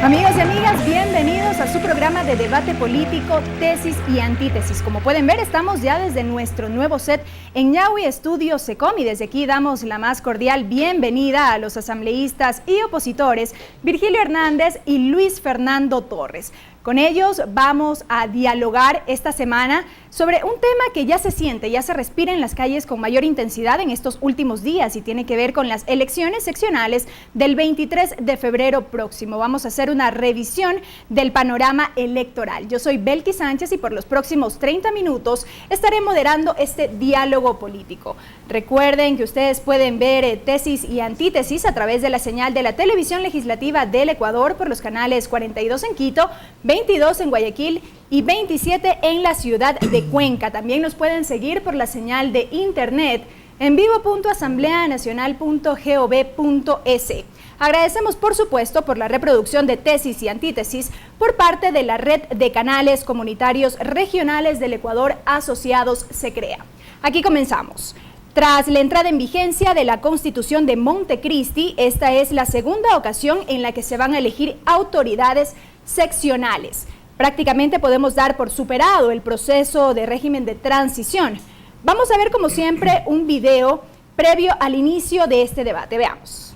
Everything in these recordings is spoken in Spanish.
Amigos y amigas, bienvenidos a su programa de debate político, tesis y antítesis. Como pueden ver, estamos ya desde nuestro nuevo set en Ñahui Estudio Secom y desde aquí damos la más cordial bienvenida a los asambleístas y opositores Virgilio Hernández y Luis Fernando Torres. Con ellos vamos a dialogar esta semana sobre un tema que ya se siente, ya se respira en las calles con mayor intensidad en estos últimos días y tiene que ver con las elecciones seccionales del 23 de febrero próximo. Vamos a hacer una revisión del panorama electoral. Yo soy Belkis Sánchez y por los próximos 30 minutos estaré moderando este diálogo político. Recuerden que ustedes pueden ver tesis y antítesis a través de la señal de la televisión legislativa del Ecuador por los canales 42 en Quito, 22 en Guayaquil y 27 en la ciudad de Cuenca. También nos pueden seguir por la señal de internet en vivo.asambleanacional.gov.es. Agradecemos, por supuesto, por la reproducción de tesis y antítesis por parte de la red de canales comunitarios regionales del Ecuador asociados SECREA. Aquí comenzamos. Tras la entrada en vigencia de la Constitución de Montecristi, esta es la segunda ocasión en la que se van a elegir autoridades seccionales. Prácticamente podemos dar por superado el proceso de régimen de transición. Vamos a ver, como siempre, un video previo al inicio de este debate. Veamos.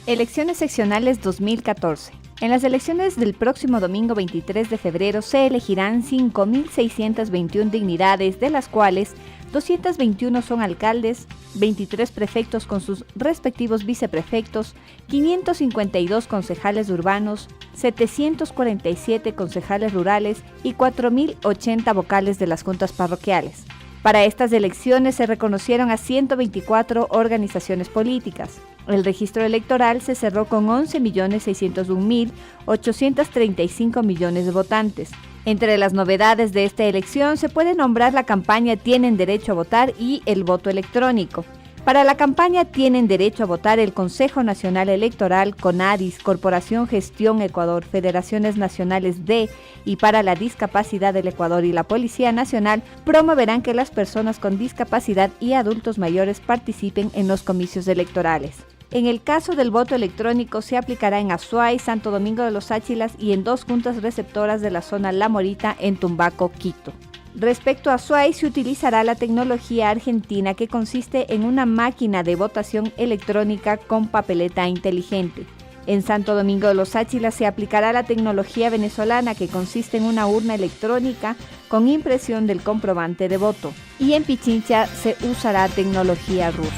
Elecciones seccionales 2014. En las elecciones del próximo domingo 23 de febrero se elegirán 5.621 dignidades, de las cuales 221 son alcaldes, 23 prefectos con sus respectivos viceprefectos, 552 concejales urbanos, 747 concejales rurales y 4.080 vocales de las juntas parroquiales. Para estas elecciones se reconocieron a 124 organizaciones políticas. El registro electoral se cerró con 11.601.835 millones de votantes. Entre las novedades de esta elección se puede nombrar la campaña Tienen Derecho a Votar y el voto electrónico. Para la campaña Tienen Derecho a Votar, el Consejo Nacional Electoral, CONADIS, Corporación Gestión Ecuador, Federaciones Nacionales de y para la Discapacidad del Ecuador y la Policía Nacional promoverán que las personas con discapacidad y adultos mayores participen en los comicios electorales. En el caso del voto electrónico se aplicará en Azuay, Santo Domingo de los Áchilas y en 2 juntas receptoras de la zona La Morita en Tumbaco, Quito. Respecto a Azuay, se utilizará la tecnología argentina que consiste en una máquina de votación electrónica con papeleta inteligente. En Santo Domingo de los Áchilas se aplicará la tecnología venezolana que consiste en una urna electrónica con impresión del comprobante de voto. Y en Pichincha se usará tecnología rusa.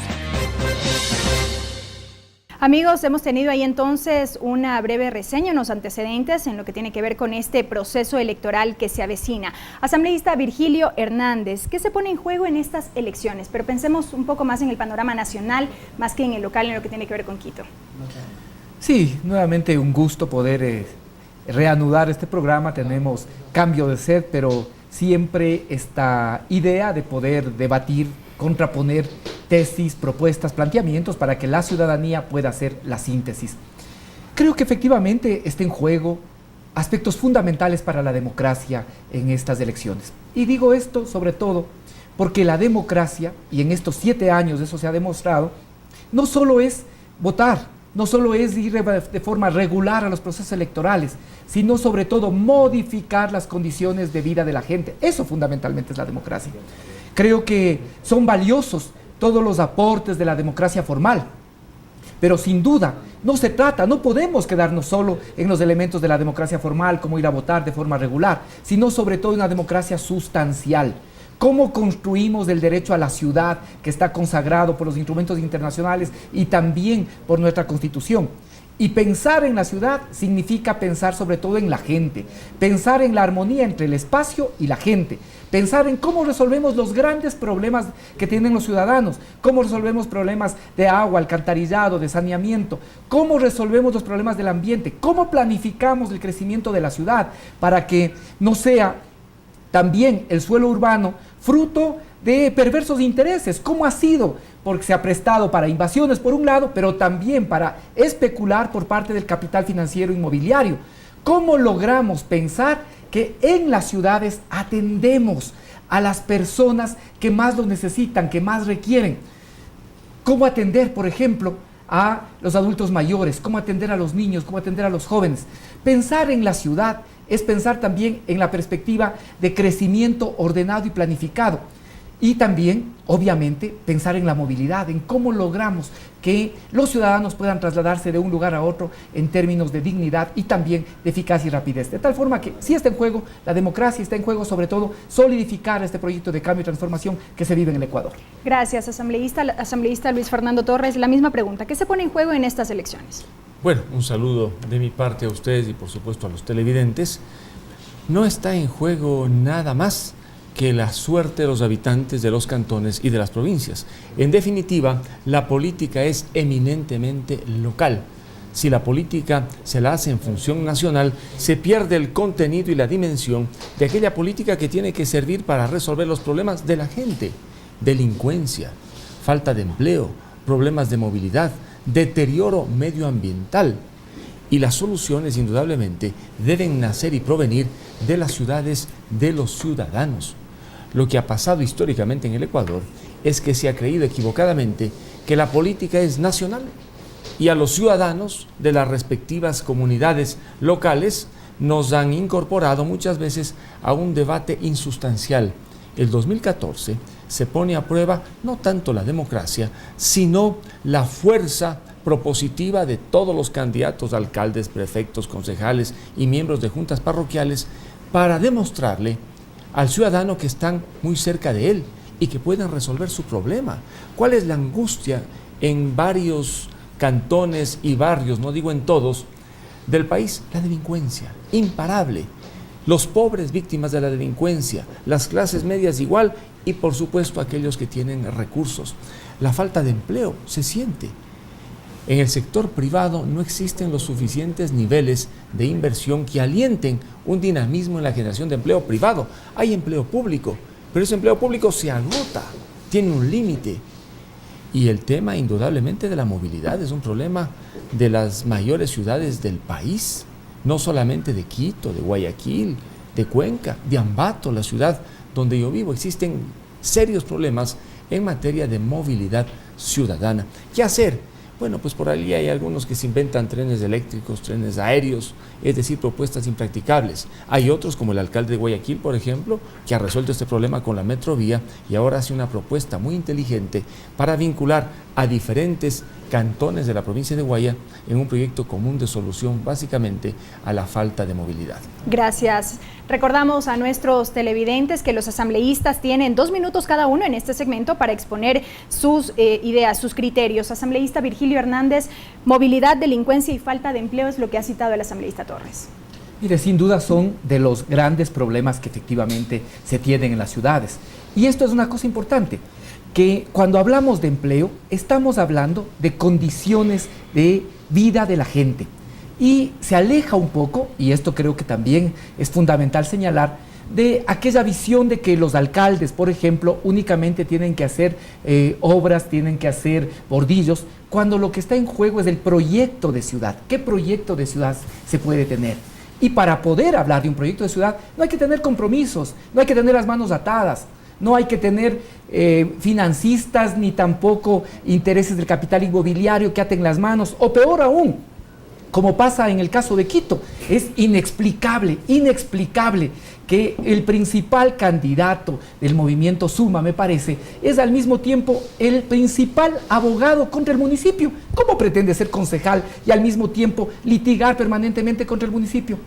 Amigos, hemos tenido ahí entonces una breve reseña, unos antecedentes en lo que tiene que ver con este proceso electoral que se avecina. Asambleísta Virgilio Hernández, ¿qué se pone en juego en estas elecciones? Pero pensemos un poco más en el panorama nacional, más que en el local, en lo que tiene que ver con Quito. Sí, nuevamente un gusto poder reanudar este programa. Tenemos cambio de set, pero siempre esta idea de poder debatir, contraponer tesis, propuestas, planteamientos para que la ciudadanía pueda hacer la síntesis. Creo que efectivamente está en juego aspectos fundamentales para la democracia en estas elecciones. Y digo esto sobre todo porque la democracia, y en estos 7 años eso se ha demostrado, no solo es votar, no solo es ir de forma regular a los procesos electorales, sino sobre todo modificar las condiciones de vida de la gente. Eso fundamentalmente es la democracia. Creo que son valiosos todos los aportes de la democracia formal, pero sin duda no podemos quedarnos solo en los elementos de la democracia formal, como ir a votar de forma regular, sino sobre todo una democracia sustancial. ¿Cómo construimos el derecho a la ciudad que está consagrado por los instrumentos internacionales y también por nuestra Constitución? Y pensar en la ciudad significa pensar sobre todo en la gente, pensar en la armonía entre el espacio y la gente, pensar en cómo resolvemos los grandes problemas que tienen los ciudadanos, cómo resolvemos problemas de agua, alcantarillado, de saneamiento, cómo resolvemos los problemas del ambiente, cómo planificamos el crecimiento de la ciudad para que no sea también el suelo urbano fruto de perversos intereses, como ha sido, porque se ha prestado para invasiones por un lado, pero también para especular por parte del capital financiero inmobiliario. ¿Cómo logramos pensar que en las ciudades atendemos a las personas que más lo necesitan, que más requieren? ¿Cómo atender, por ejemplo, a los adultos mayores, cómo atender a los niños, cómo atender a los jóvenes. Pensar en la ciudad es pensar también en la perspectiva de crecimiento ordenado y planificado. Y también, obviamente, pensar en la movilidad, en cómo logramos que los ciudadanos puedan trasladarse de un lugar a otro en términos de dignidad y también de eficacia y rapidez. De tal forma que sí está en juego la democracia, está en juego sobre todo solidificar este proyecto de cambio y transformación que se vive en el Ecuador. Gracias, asambleísta Luis Fernando Torres. La misma pregunta, ¿qué se pone en juego en estas elecciones? Bueno, un saludo de mi parte a ustedes y por supuesto a los televidentes. No está en juego nada más que la suerte de los habitantes de los cantones y de las provincias. En definitiva, la política es eminentemente local. Si la política se la hace en función nacional, se pierde el contenido y la dimensión de aquella política que tiene que servir para resolver los problemas de la gente. Delincuencia, falta de empleo, problemas de movilidad, deterioro medioambiental. Y las soluciones, indudablemente, deben nacer y provenir de las ciudades, de los ciudadanos. Lo que ha pasado históricamente en el Ecuador es que se ha creído equivocadamente que la política es nacional y a los ciudadanos de las respectivas comunidades locales nos han incorporado muchas veces a un debate insustancial. El 2014 se pone a prueba no tanto la democracia, sino la fuerza propositiva de todos los candidatos, alcaldes, prefectos, concejales y miembros de juntas parroquiales para demostrarle al ciudadano que están muy cerca de él y que pueden resolver su problema. ¿Cuál es la angustia en varios cantones y barrios, no digo en todos, del país? La delincuencia, imparable. Los pobres víctimas de la delincuencia, las clases medias igual y por supuesto aquellos que tienen recursos. La falta de empleo se siente. En el sector privado no existen los suficientes niveles de inversión que alienten un dinamismo en la generación de empleo privado. Hay empleo público, pero ese empleo público se agota, tiene un límite. Y el tema indudablemente de la movilidad es un problema de las mayores ciudades del país, no solamente de Quito, de Guayaquil, de Cuenca, de Ambato, la ciudad donde yo vivo. Existen serios problemas en materia de movilidad ciudadana. ¿Qué hacer? Bueno, pues por ahí hay algunos que se inventan trenes eléctricos, trenes aéreos, es decir, propuestas impracticables. Hay otros, como el alcalde de Guayaquil, por ejemplo, que ha resuelto este problema con la Metrovía y ahora hace una propuesta muy inteligente para vincular a diferentes cantones de la provincia de Guaya en un proyecto común de solución básicamente a la falta de movilidad. Gracias. Recordamos a nuestros televidentes que los asambleístas tienen 2 minutos cada uno en este segmento para exponer sus ideas, sus criterios. Asambleísta Virgilio Hernández, movilidad, delincuencia y falta de empleo es lo que ha citado el asambleísta Torres. Mire, sin duda son de los grandes problemas que efectivamente se tienen en las ciudades. Y esto es una cosa importante, que cuando hablamos de empleo, estamos hablando de condiciones de vida de la gente. Y se aleja un poco, y esto creo que también es fundamental señalar, de aquella visión de que los alcaldes, por ejemplo, únicamente tienen que hacer obras, tienen que hacer bordillos, cuando lo que está en juego es el proyecto de ciudad. ¿Qué proyecto de ciudad se puede tener? Y para poder hablar de un proyecto de ciudad, no hay que tener compromisos, no hay que tener las manos atadas, no hay que tener financistas ni tampoco intereses del capital inmobiliario que aten las manos, o peor aún, como pasa en el caso de Quito. Es inexplicable que el principal candidato del movimiento Suma, me parece, es al mismo tiempo el principal abogado contra el municipio. ¿Cómo pretende ser concejal y al mismo tiempo litigar permanentemente contra el municipio?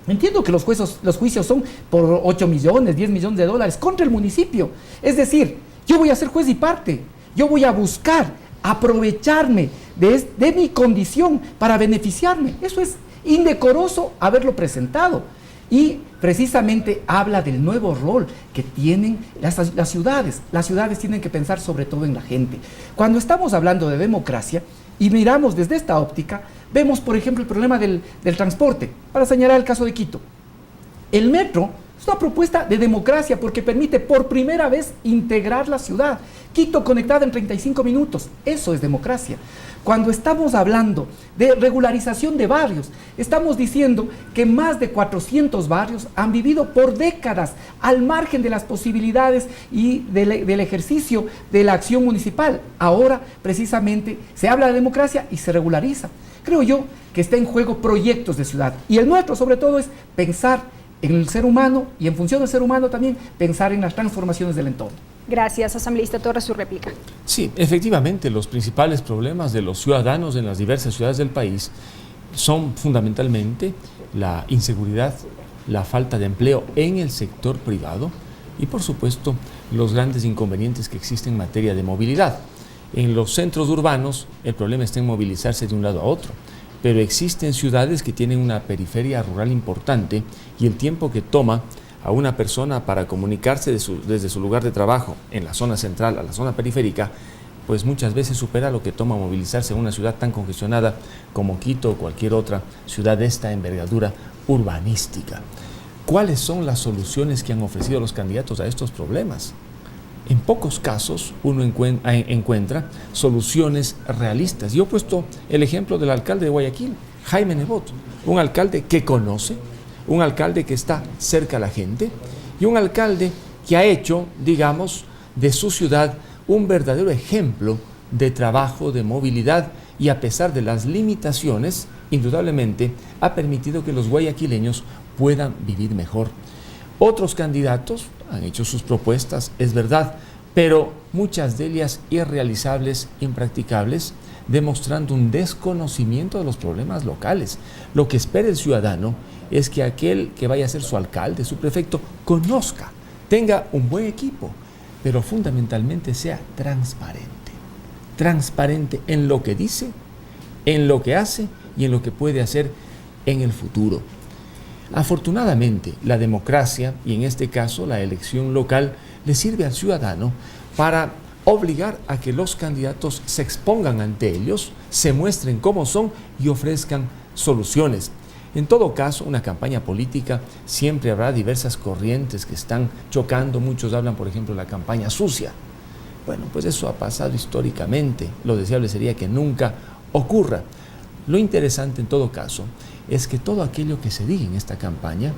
Entiendo que los juicios son por 8 millones, 10 millones de dólares contra el municipio. Es decir, yo voy a ser juez y parte, yo voy a buscar aprovecharme de mi condición para beneficiarme. Eso es indecoroso haberlo presentado. Y precisamente habla del nuevo rol que tienen las ciudades. Las ciudades tienen que pensar sobre todo en la gente. Cuando estamos hablando de democracia y miramos desde esta óptica, vemos por ejemplo el problema del transporte. Para señalar el caso de Quito, el metro es una propuesta de democracia porque permite por primera vez integrar la ciudad. Quito conectada en 35 minutos, eso es democracia. Cuando estamos hablando de regularización de barrios, estamos diciendo que más de 400 barrios han vivido por décadas al margen de las posibilidades y del ejercicio de la acción municipal. Ahora, precisamente, se habla de democracia y se regulariza. Creo yo que está en juego proyectos de ciudad. Y el nuestro, sobre todo, es pensar en el ser humano y en función del ser humano también pensar en las transformaciones del entorno. Gracias, asambleísta Torres, su réplica. Sí, efectivamente, los principales problemas de los ciudadanos en las diversas ciudades del país son fundamentalmente la inseguridad, la falta de empleo en el sector privado y, por supuesto, los grandes inconvenientes que existen en materia de movilidad. En los centros urbanos, el problema está en movilizarse de un lado a otro, pero existen ciudades que tienen una periferia rural importante y el tiempo que toma a una persona para comunicarse desde su lugar de trabajo en la zona central a la zona periférica, pues muchas veces supera lo que toma movilizarse en una ciudad tan congestionada como Quito o cualquier otra ciudad de esta envergadura urbanística. ¿Cuáles son las soluciones que han ofrecido los candidatos a estos problemas? En pocos casos uno encuentra soluciones realistas. Yo he puesto el ejemplo del alcalde de Guayaquil, Jaime Nebot, un alcalde que conoce, un alcalde que está cerca a la gente y un alcalde que ha hecho, digamos, de su ciudad un verdadero ejemplo de trabajo, de movilidad y a pesar de las limitaciones, indudablemente ha permitido que los guayaquileños puedan vivir mejor. Otros candidatos han hecho sus propuestas, es verdad, pero muchas de ellas irrealizables, impracticables, demostrando un desconocimiento de los problemas locales. Lo que espera el ciudadano es que aquel que vaya a ser su alcalde, su prefecto, conozca, tenga un buen equipo, pero fundamentalmente sea transparente. Transparente en lo que dice, en lo que hace y en lo que puede hacer en el futuro. Afortunadamente, la democracia, y en este caso la elección local, le sirve al ciudadano para obligar a que los candidatos se expongan ante ellos, se muestren cómo son y ofrezcan soluciones. En todo caso, una campaña política siempre habrá diversas corrientes que están chocando. Muchos hablan, por ejemplo, de la campaña sucia. Bueno, pues eso ha pasado históricamente. Lo deseable sería que nunca ocurra. Lo interesante en todo caso es que todo aquello que se diga en esta campaña,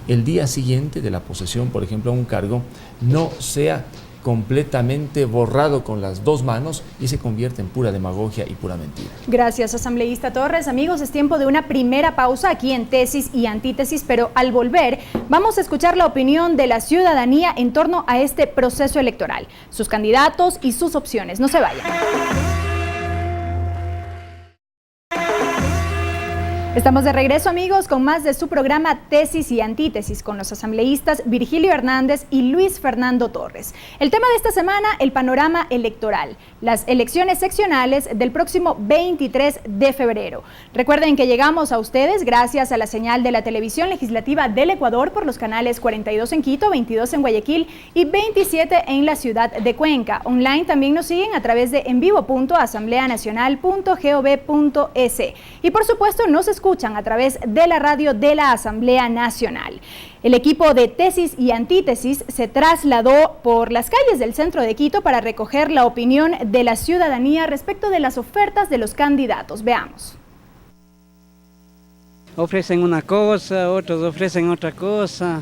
el día siguiente de la posesión, por ejemplo, a un cargo, no sea completamente borrado con las dos manos y se convierte en pura demagogia y pura mentira. Gracias, asambleísta Torres. Amigos, es tiempo de una primera pausa aquí en Tesis y Antítesis, pero al volver vamos a escuchar la opinión de la ciudadanía en torno a este proceso electoral, sus candidatos y sus opciones. No se vayan. Estamos de regreso, amigos, con más de su programa Tesis y Antítesis con los asambleístas Virgilio Hernández y Luis Fernando Torres. El tema de esta semana, el panorama electoral, las elecciones seccionales del próximo 23 de febrero. Recuerden que llegamos a ustedes gracias a la señal de la televisión legislativa del Ecuador por los canales 42 en Quito, 22 en Guayaquil y 27 en la ciudad de Cuenca. Online también nos siguen a través de envivo.asambleanacional.gov.es. Y por supuesto nos escuchan a través de la radio de la Asamblea Nacional. El equipo de Tesis y Antítesis se trasladó por las calles del centro de Quito para recoger la opinión de la ciudadanía respecto de las ofertas de los candidatos. Veamos. Ofrecen una cosa, otros ofrecen otra cosa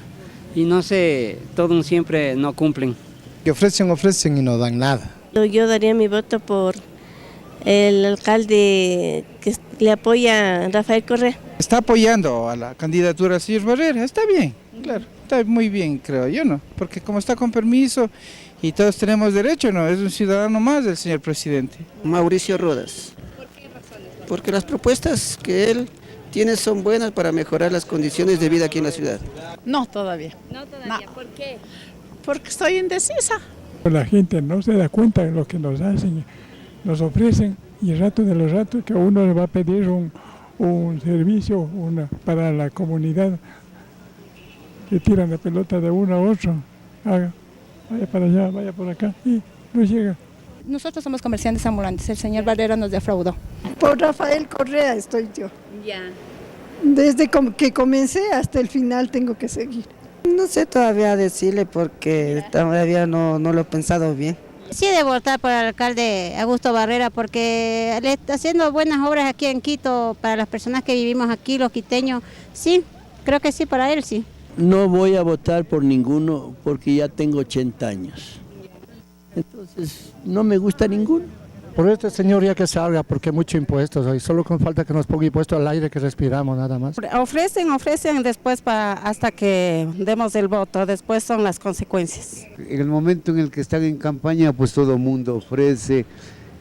y no sé, todos siempre no cumplen. Que ofrecen y no dan nada. Yo daría mi voto por el alcalde que le apoya a Rafael Correa. Está apoyando a la candidatura del señor Barrera, está bien, claro, está muy bien, creo yo, ¿no? Porque como está con permiso y todos tenemos derecho, ¿no? Es un ciudadano más del señor presidente. Mauricio Rodas. ¿Por qué razones? Porque las propuestas que él tiene son buenas para mejorar las condiciones de vida aquí en la ciudad. No todavía. No todavía, ¿por qué? Porque estoy indecisa. La gente no se da cuenta de lo que nos hacen, nos ofrecen y rato de los ratos que uno le va a pedir un servicio para la comunidad, que tiran la pelota de uno a otro, vaya para allá, vaya por acá y no llega. Nosotros somos comerciantes ambulantes, el señor Barrera nos defraudó. Por Rafael Correa estoy yo. Ya. Desde que comencé hasta el final tengo que seguir. No sé todavía decirle porque todavía no lo he pensado bien. Sí, de votar por el alcalde Augusto Barrera porque le está haciendo buenas obras aquí en Quito para las personas que vivimos aquí, los quiteños. Sí, creo que sí, para él sí. No voy a votar por ninguno porque ya tengo 80 años. Entonces, no me gusta ninguno. Por este señor ya que salga, porque mucho impuestos hoy, solo con falta que nos ponga impuesto al aire que respiramos nada más. Ofrecen después hasta que demos el voto, después son las consecuencias. En el momento en el que están en campaña, pues todo el mundo ofrece,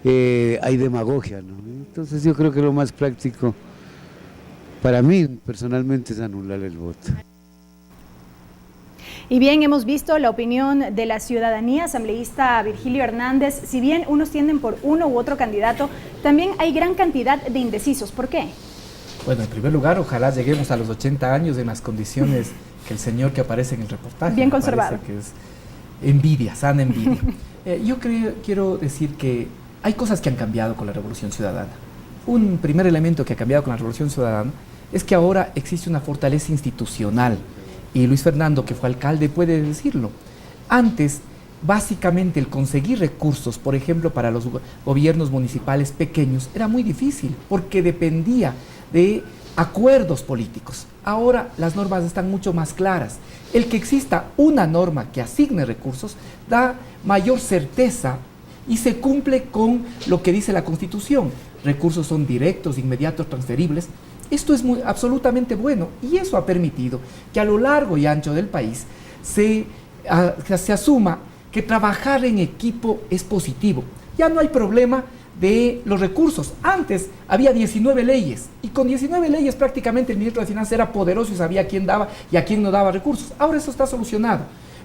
hay demagogia, ¿no? Entonces yo creo que lo más práctico para mí personalmente es anular el voto. Y bien, hemos visto la opinión de la ciudadanía. Asambleísta Virgilio Hernández, si bien unos tienden por uno u otro candidato, también hay gran cantidad de indecisos. ¿Por qué? Bueno, en primer lugar, ojalá lleguemos a los 80 años en las condiciones que el señor que aparece en el reportaje. Bien conservado. Que es envidia, sana envidia. Yo quiero decir que hay cosas que han cambiado con la Revolución Ciudadana. Un primer elemento que ha cambiado con la Revolución Ciudadana es que ahora existe una fortaleza institucional. Y Luis Fernando, que fue alcalde, puede decirlo. Antes, básicamente, el conseguir recursos, por ejemplo, para los gobiernos municipales pequeños, era muy difícil, porque dependía de acuerdos políticos. Ahora las normas están mucho más claras. El que exista una norma que asigne recursos da mayor certeza y se cumple con lo que dice la Constitución. Recursos son directos, inmediatos, transferibles. Esto es absolutamente bueno y eso ha permitido que a lo largo y ancho del país se asuma que trabajar en equipo es positivo. Ya no hay problema de los recursos. Antes había 19 leyes y con 19 leyes prácticamente el ministro de Finanzas era poderoso y sabía a quién daba y a quién no daba recursos. Ahora eso está solucionado.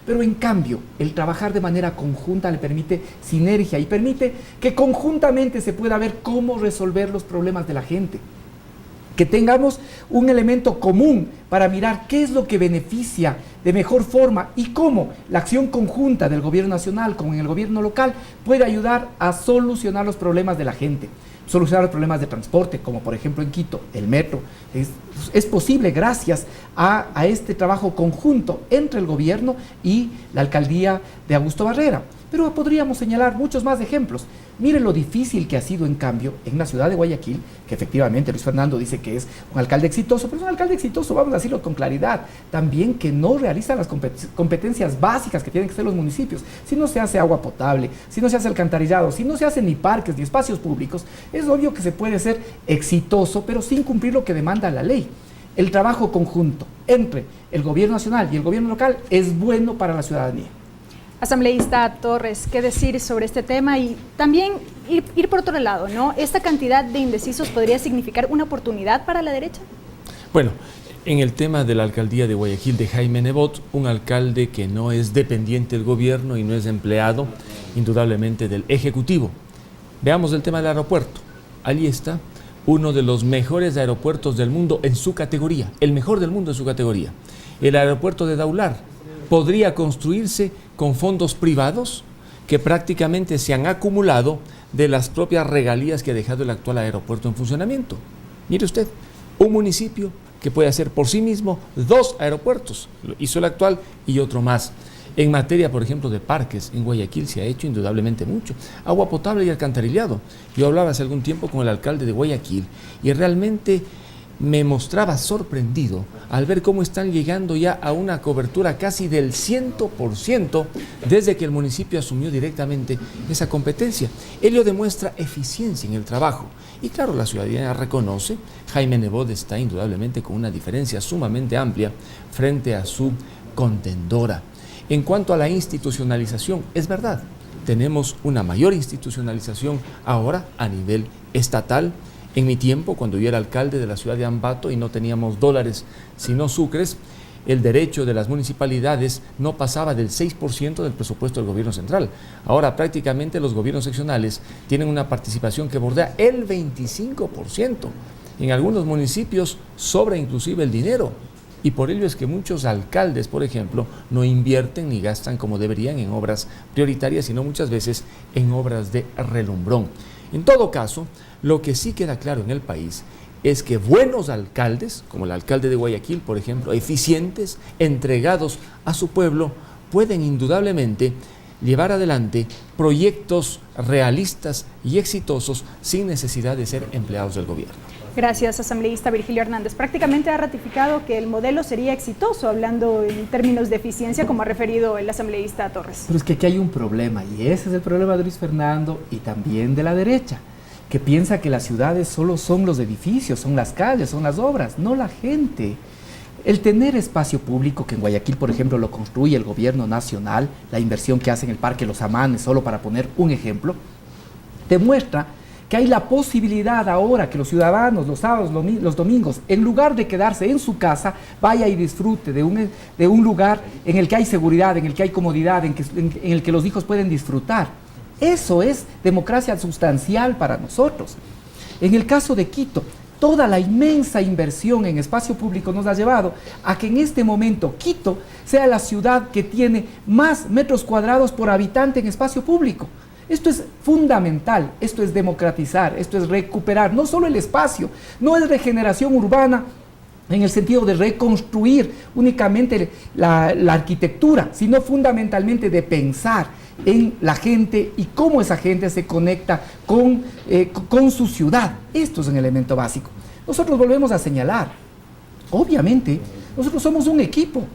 Pero en cambio, el trabajar de manera conjunta le permite sinergia y permite que conjuntamente se pueda ver cómo resolver los problemas de la gente. Que tengamos un elemento común para mirar qué es lo que beneficia de mejor forma y cómo la acción conjunta del gobierno nacional con el gobierno local puede ayudar a solucionar los problemas de la gente, solucionar los problemas de transporte, como por ejemplo en Quito, el metro. Es posible gracias a este trabajo conjunto entre el gobierno y la alcaldía de Augusto Barrera. Pero podríamos señalar muchos más ejemplos. Miren lo difícil que ha sido, en cambio, en la ciudad de Guayaquil, que efectivamente Luis Fernando dice que es un alcalde exitoso, pero es un alcalde exitoso, vamos a decirlo con claridad, también que no realiza las competencias básicas que tienen que hacer los municipios. Si no se hace agua potable, si no se hace alcantarillado, si no se hacen ni parques ni espacios públicos, es obvio que se puede ser exitoso, pero sin cumplir lo que demanda la ley. El trabajo conjunto entre el gobierno nacional y el gobierno local es bueno para la ciudadanía. Asambleísta Torres, ¿qué decir sobre este tema? Y también ir por otro lado, ¿no? ¿Esta cantidad de indecisos podría significar una oportunidad para la derecha? Bueno, en el tema de la alcaldía de Guayaquil de Jaime Nebot, un alcalde que no es dependiente del gobierno y no es empleado, indudablemente, del Ejecutivo. Veamos el tema del aeropuerto. Allí está uno de los mejores aeropuertos del mundo en su categoría, el mejor del mundo en su categoría. El aeropuerto de Daular podría construirse con fondos privados que prácticamente se han acumulado de las propias regalías que ha dejado el actual aeropuerto en funcionamiento. Mire usted, un municipio que puede hacer por sí mismo 2 aeropuertos, hizo el actual y otro más. En materia, por ejemplo, de parques, en Guayaquil se ha hecho indudablemente mucho. Agua potable y alcantarillado. Yo hablaba hace algún tiempo con el alcalde de Guayaquil y realmente me mostraba sorprendido al ver cómo están llegando ya a una cobertura casi del 100% desde que el municipio asumió directamente esa competencia. Ello demuestra eficiencia en el trabajo. Y claro, la ciudadanía reconoce, Jaime Nebot está indudablemente con una diferencia sumamente amplia frente a su contendora. En cuanto a la institucionalización, es verdad, tenemos una mayor institucionalización ahora a nivel estatal. En mi tiempo, cuando yo era alcalde de la ciudad de Ambato y no teníamos dólares sino sucres, el derecho de las municipalidades no pasaba del 6% del presupuesto del gobierno central. Ahora prácticamente los gobiernos seccionales tienen una participación que bordea el 25%. En algunos municipios sobra inclusive el dinero. Y por ello es que muchos alcaldes, por ejemplo, no invierten ni gastan como deberían en obras prioritarias, sino muchas veces en obras de relumbrón. En todo caso, lo que sí queda claro en el país es que buenos alcaldes, como el alcalde de Guayaquil, por ejemplo, eficientes, entregados a su pueblo, pueden indudablemente llevar adelante proyectos realistas y exitosos sin necesidad de ser empleados del gobierno. Gracias, asambleísta Virgilio Hernández. Prácticamente ha ratificado que el modelo sería exitoso, hablando en términos de eficiencia, como ha referido el asambleísta Torres. Pero es que aquí hay un problema, y ese es el problema de Luis Fernando y también de la derecha, que piensa que las ciudades solo son los edificios, son las calles, son las obras, no la gente. El tener espacio público, que en Guayaquil, por ejemplo, lo construye el gobierno nacional, la inversión que hace en el Parque Los Amanes, solo para poner un ejemplo, demuestra que hay la posibilidad ahora que los ciudadanos los sábados, los domingos, en lugar de quedarse en su casa, vaya y disfrute de un lugar en el que hay seguridad, en el que hay comodidad, en el que los hijos pueden disfrutar. Eso es democracia sustancial para nosotros. En el caso de Quito, toda la inmensa inversión en espacio público nos ha llevado a que en este momento Quito sea la ciudad que tiene más metros cuadrados por habitante en espacio público. Esto es fundamental, esto es democratizar, esto es recuperar no solo el espacio, no es regeneración urbana en el sentido de reconstruir únicamente la arquitectura, sino fundamentalmente de pensar en la gente y cómo esa gente se conecta con su ciudad. Esto es un elemento básico. Nosotros volvemos a señalar, obviamente, nosotros somos un equipo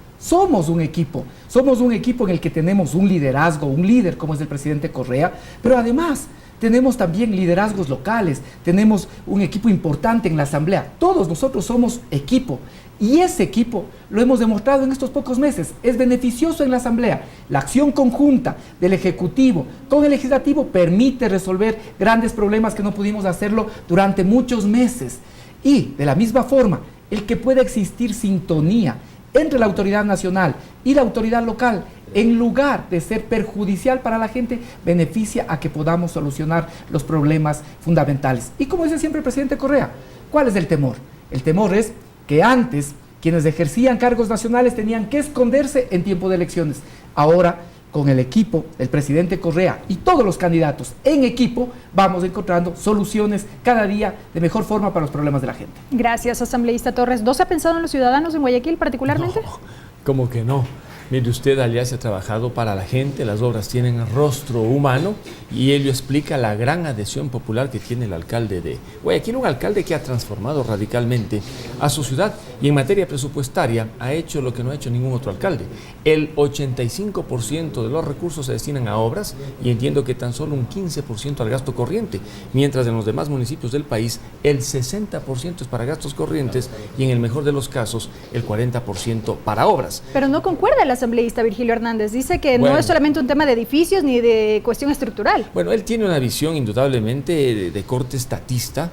en el que tenemos un liderazgo, un líder como es el presidente Correa, pero además tenemos también liderazgos locales, tenemos un equipo importante en la asamblea, todos nosotros somos equipo. Y ese equipo, lo hemos demostrado en estos pocos meses, es beneficioso en la Asamblea. La acción conjunta del Ejecutivo con el Legislativo permite resolver grandes problemas que no pudimos hacerlo durante muchos meses. Y, de la misma forma, el que pueda existir sintonía entre la autoridad nacional y la autoridad local, en lugar de ser perjudicial para la gente, beneficia a que podamos solucionar los problemas fundamentales. Y como dice siempre el presidente Correa, ¿cuál es el temor? El temor es que antes quienes ejercían cargos nacionales tenían que esconderse en tiempo de elecciones. Ahora, con el equipo del presidente Correa y todos los candidatos en equipo, vamos encontrando soluciones cada día de mejor forma para los problemas de la gente. Gracias, asambleísta Torres. ¿No se ha pensado en los ciudadanos en Guayaquil particularmente? No, ¿cómo que no? Mire usted, allá se ha trabajado para la gente, las obras tienen rostro humano y ello explica la gran adhesión popular que tiene el alcalde de Guayaquil, un alcalde que ha transformado radicalmente a su ciudad y en materia presupuestaria ha hecho lo que no ha hecho ningún otro alcalde. El 85% de los recursos se destinan a obras y entiendo que tan solo un 15% al gasto corriente, mientras en los demás municipios del país el 60% es para gastos corrientes y en el mejor de los casos el 40% para obras. Pero no concuerda el asambleísta Virgilio Hernández, dice que no es solamente un tema de edificios ni de cuestión estructural. Bueno, él tiene una visión indudablemente de corte estatista.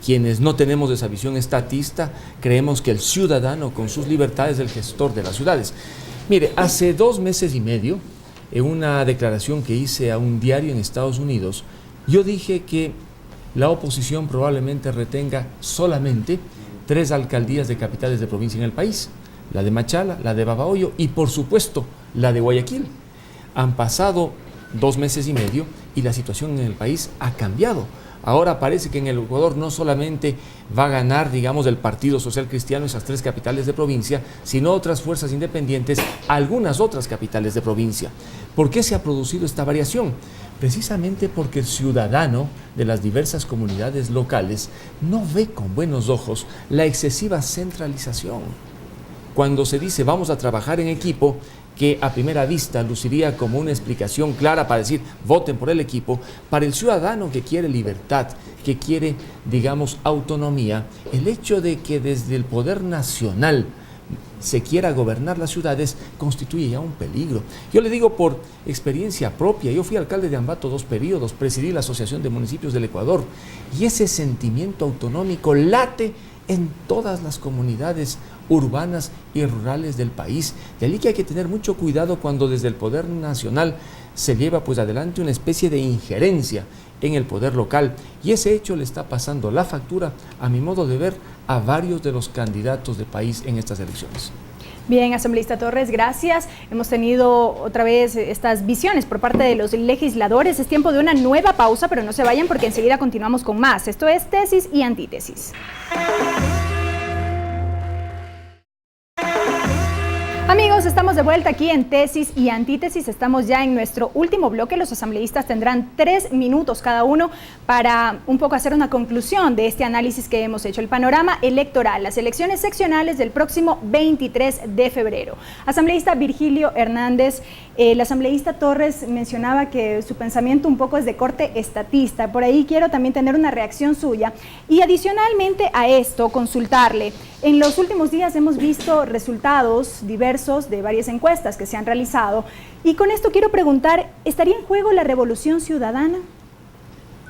Quienes no tenemos esa visión estatista creemos que el ciudadano con sus libertades es el gestor de las ciudades. Mire, hace 2 meses y medio, en una declaración que hice a un diario en Estados Unidos, yo dije que la oposición probablemente retenga solamente 3 alcaldías de capitales de provincia en el país. La de Machala, la de Babahoyo y por supuesto la de Guayaquil. Han pasado 2 meses y medio y la situación en el país ha cambiado. Ahora parece que en el Ecuador no solamente va a ganar, digamos, el Partido Social Cristiano esas 3 capitales de provincia, sino otras fuerzas independientes, algunas otras capitales de provincia. ¿Por qué se ha producido esta variación? Precisamente porque el ciudadano de las diversas comunidades locales no ve con buenos ojos la excesiva centralización. Cuando se dice vamos a trabajar en equipo, que a primera vista luciría como una explicación clara para decir voten por el equipo, para el ciudadano que quiere libertad, que quiere, digamos, autonomía, el hecho de que desde el poder nacional se quiera gobernar las ciudades constituye ya un peligro. Yo le digo por experiencia propia, yo fui alcalde de Ambato 2 periodos, presidí la Asociación de Municipios del Ecuador y ese sentimiento autonómico late en todas las comunidades urbanas y rurales del país. De allí que hay que tener mucho cuidado cuando desde el poder nacional se lleva pues adelante una especie de injerencia en el poder local y ese hecho le está pasando la factura, a mi modo de ver, a varios de los candidatos del país en estas elecciones. Bien, asambleísta Torres, gracias. Hemos tenido otra vez estas visiones por parte de los legisladores. Es tiempo de una nueva pausa, pero no se vayan porque enseguida continuamos con más. Esto es Tesis y Antítesis. Amigos, estamos Estamos de vuelta aquí en Tesis y Antítesis. Estamos ya en nuestro último bloque. Los asambleístas tendrán 3 minutos cada uno para un poco hacer una conclusión de este análisis que hemos hecho. El panorama electoral, las elecciones seccionales del próximo 23 de febrero. Asambleísta Virgilio Hernández, el asambleísta Torres mencionaba que su pensamiento un poco es de corte estatista. Por ahí quiero también tener una reacción suya. Y adicionalmente a esto, consultarle. En los últimos días hemos visto resultados diversos de varias encuestas que se han realizado. Y con esto quiero preguntar, ¿estaría en juego la revolución ciudadana?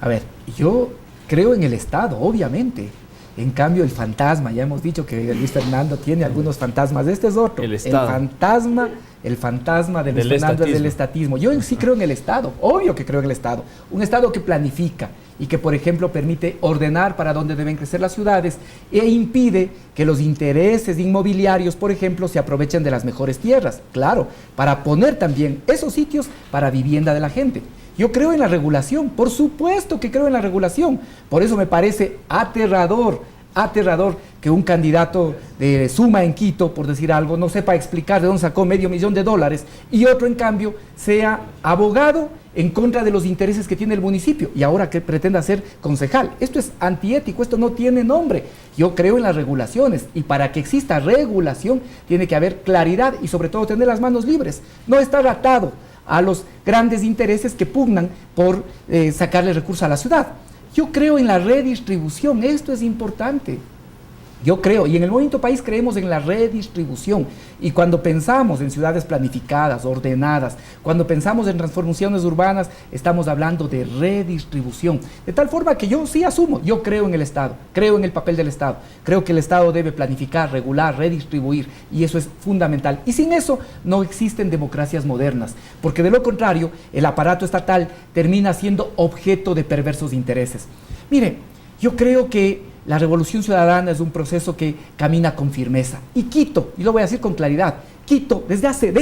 A ver, yo creo en el Estado, obviamente. En cambio, el fantasma, ya hemos dicho que Luis Fernando tiene algunos fantasmas. Este es otro. El fantasma de Luis Fernando es del estatismo. Yo sí creo en el Estado, obvio que creo en el Estado. Un Estado que planifica y que, por ejemplo, permite ordenar para dónde deben crecer las ciudades e impide que los intereses inmobiliarios, por ejemplo, se aprovechen de las mejores tierras. Claro, para poner también esos sitios para vivienda de la gente. Yo creo en la regulación, por supuesto que creo en la regulación. Por eso me parece aterrador que un candidato de Suma en Quito, por decir algo, no sepa explicar de dónde sacó $500,000 y otro, en cambio, sea abogado en contra de los intereses que tiene el municipio y ahora que pretenda ser concejal. Esto es antiético, esto no tiene nombre. Yo creo en las regulaciones y para que exista regulación tiene que haber claridad y sobre todo tener las manos libres, no estar atado a los grandes intereses que pugnan por sacarle recursos a la ciudad. Yo creo en la redistribución, esto es importante. Yo creo, y en el Movimiento País creemos en la redistribución. Y cuando pensamos en ciudades planificadas, ordenadas, cuando pensamos en transformaciones urbanas, estamos hablando de redistribución. De tal forma que yo sí asumo, yo creo en el Estado, creo en el papel del Estado. Creo que el Estado debe planificar, regular, redistribuir, y eso es fundamental. Y sin eso no existen democracias modernas, porque de lo contrario, el aparato estatal termina siendo objeto de perversos intereses. Mire, yo creo que la revolución ciudadana es un proceso que camina con firmeza. Y Quito, y lo voy a decir con claridad, Quito desde hace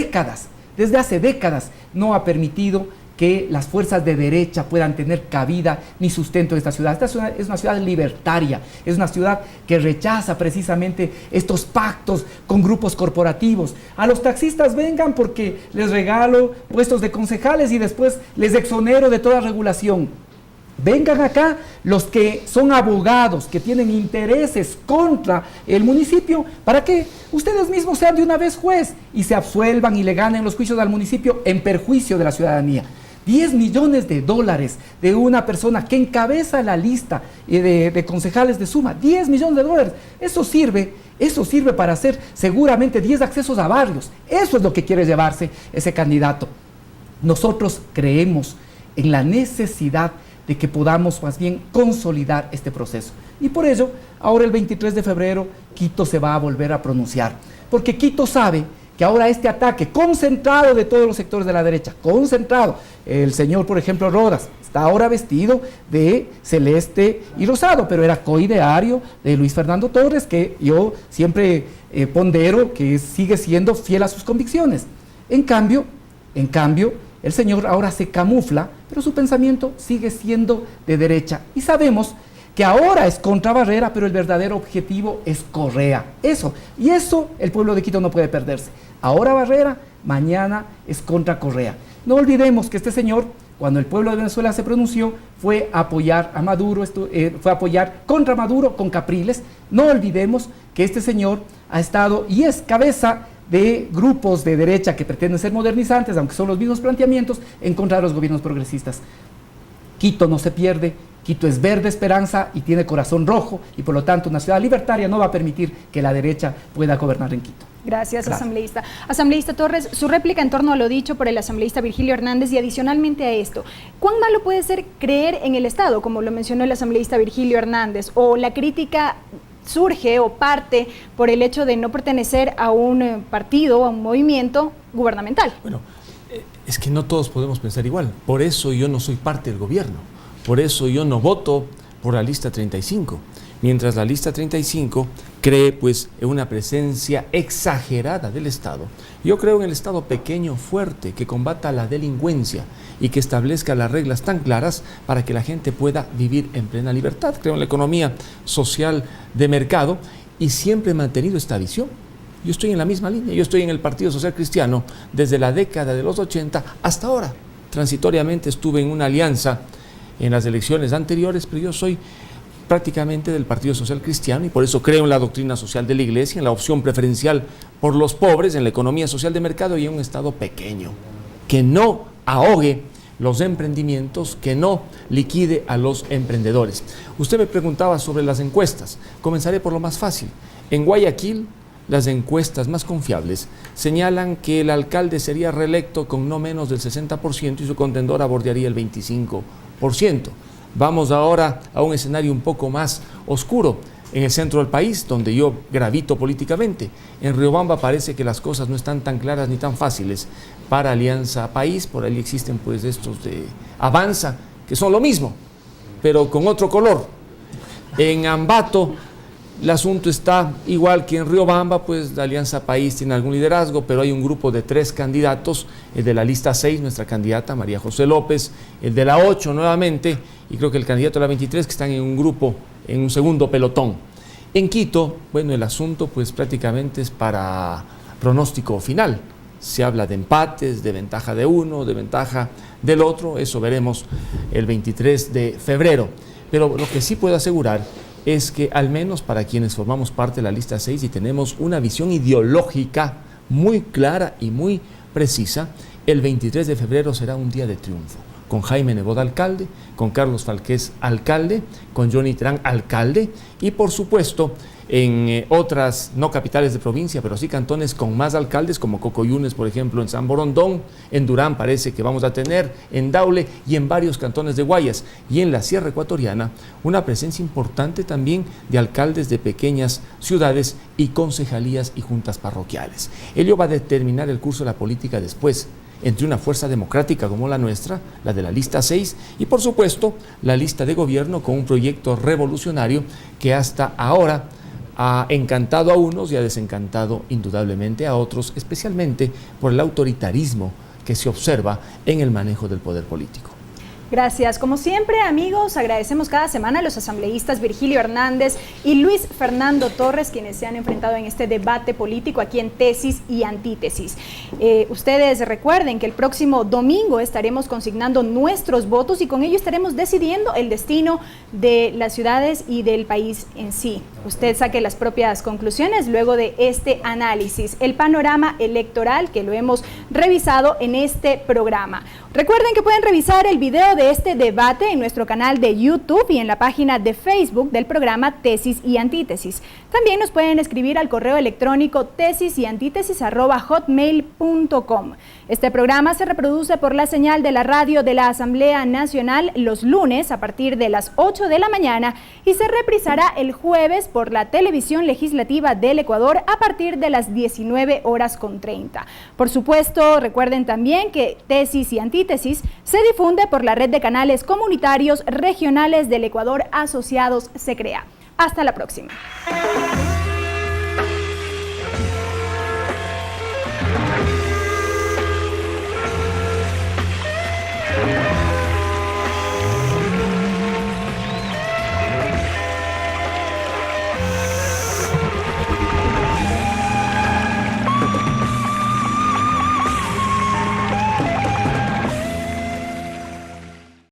décadas no ha permitido que las fuerzas de derecha puedan tener cabida ni sustento en esta ciudad. Esta ciudad es una ciudad libertaria, es una ciudad que rechaza precisamente estos pactos con grupos corporativos. A los taxistas vengan porque les regalo puestos de concejales y después les exonero de toda regulación. Vengan acá los que son abogados, que tienen intereses contra el municipio, para que ustedes mismos sean de una vez juez y se absuelvan y le ganen los juicios al municipio en perjuicio de la ciudadanía. $10 millones de una persona que encabeza la lista de concejales de Suma, $10 millones. Eso sirve para hacer seguramente 10 accesos a barrios. Eso es lo que quiere llevarse ese candidato. Nosotros creemos en la necesidad de que podamos más bien consolidar este proceso. Y por ello, ahora el 23 de febrero, Quito se va a volver a pronunciar. Porque Quito sabe que ahora este ataque concentrado de todos los sectores de la derecha, concentrado, el señor, por ejemplo, Rodas, está ahora vestido de celeste y rosado, pero era coideario de Luis Fernando Torres, que yo siempre pondero que sigue siendo fiel a sus convicciones. En cambio, el señor ahora se camufla, pero su pensamiento sigue siendo de derecha. Y sabemos que ahora es contra Barrera, pero el verdadero objetivo es Correa. Y eso el pueblo de Quito no puede perderse. Ahora Barrera, mañana es contra Correa. No olvidemos que este señor, cuando el pueblo de Venezuela se pronunció, fue a apoyar a Maduro, fue a apoyar contra Maduro con Capriles. No olvidemos que este señor ha estado y es cabeza de grupos de derecha que pretenden ser modernizantes, aunque son los mismos planteamientos, en contra de los gobiernos progresistas. Quito no se pierde, Quito es verde esperanza y tiene corazón rojo, y por lo tanto una ciudad libertaria no va a permitir que la derecha pueda gobernar en Quito. Gracias, asambleísta. Asambleísta Torres, su réplica en torno a lo dicho por el asambleísta Virgilio Hernández y adicionalmente a esto, ¿cuán malo puede ser creer en el Estado, como lo mencionó el asambleísta Virgilio Hernández, o la crítica surge o parte por el hecho de no pertenecer a un partido, a un movimiento gubernamental? Bueno, es que no todos podemos pensar igual. Por eso yo no soy parte del gobierno. Por eso yo no voto por la lista 35. Mientras la lista 35 cree pues en una presencia exagerada del Estado. Yo creo en el Estado pequeño, fuerte, que combata la delincuencia y que establezca las reglas tan claras para que la gente pueda vivir en plena libertad. Creo en la economía social de mercado y siempre he mantenido esta visión. Yo estoy en la misma línea, yo estoy en el Partido Social Cristiano desde la década de los 80 hasta ahora. Transitoriamente estuve en una alianza en las elecciones anteriores, pero yo soy prácticamente del Partido Social Cristiano y por eso creo en la doctrina social de la Iglesia, en la opción preferencial por los pobres, en la economía social de mercado y en un Estado pequeño, que no ahogue los emprendimientos, que no liquide a los emprendedores. Usted me preguntaba sobre las encuestas. Comenzaré por lo más fácil. En Guayaquil, las encuestas más confiables señalan que el alcalde sería reelecto con no menos del 60% y su contendor bordearía el 25%. Vamos ahora a un escenario un poco más oscuro, en el centro del país, donde yo gravito políticamente. En Riobamba parece que las cosas no están tan claras ni tan fáciles para Alianza País. Por ahí existen pues estos de Avanza, que son lo mismo, pero con otro color. En Ambato el asunto está igual que en Riobamba, pues la Alianza País tiene algún liderazgo, pero hay un grupo de 3 candidatos, el de la lista 6, nuestra candidata María José López, el de la 8 nuevamente, y creo que el candidato de la 23, que están en un grupo, en un segundo pelotón. En Quito, bueno, el asunto pues prácticamente es para pronóstico final. Se habla de empates, de ventaja de uno, de ventaja del otro, eso veremos el 23 de febrero. Pero lo que sí puedo asegurar es que al menos para quienes formamos parte de la lista 6 y tenemos una visión ideológica muy clara y muy precisa, el 23 de febrero será un día de triunfo, con Jaime Nebot alcalde, con Carlos Falqués alcalde, con Johnny Terán alcalde y por supuesto en otras, no capitales de provincia, pero sí cantones con más alcaldes, como Cocoyunes, por ejemplo, en San Borondón, en Durán parece que vamos a tener, en Daule y en varios cantones de Guayas, y en la Sierra Ecuatoriana, una presencia importante también de alcaldes de pequeñas ciudades y concejalías y juntas parroquiales. Ello va a determinar el curso de la política después, entre una fuerza democrática como la nuestra, la de la lista 6, y por supuesto, la lista de gobierno con un proyecto revolucionario que hasta ahora ha encantado a unos y ha desencantado indudablemente a otros, especialmente por el autoritarismo que se observa en el manejo del poder político. Gracias. Como siempre, amigos, agradecemos cada semana a los asambleístas Virgilio Hernández y Luis Fernando Torres, quienes se han enfrentado en este debate político aquí en Tesis y Antítesis. Ustedes recuerden que el próximo domingo estaremos consignando nuestros votos y con ello estaremos decidiendo el destino de las ciudades y del país en sí. Usted saque las propias conclusiones luego de este análisis, el panorama electoral que lo hemos revisado en este programa. Recuerden que pueden revisar el video de este debate en nuestro canal de YouTube y en la página de Facebook del programa Tesis y Antítesis. También nos pueden escribir al correo electrónico tesisyantitesis@hotmail.com. Este programa se reproduce por la señal de la radio de la Asamblea Nacional los lunes a partir de las 8 de la mañana y se reprisará el jueves por la televisión legislativa del Ecuador a partir de las 19:30. Por supuesto, recuerden también que Tesis y Antítesis se difunde por la red de canales comunitarios regionales del Ecuador asociados SECREA. Hasta la próxima.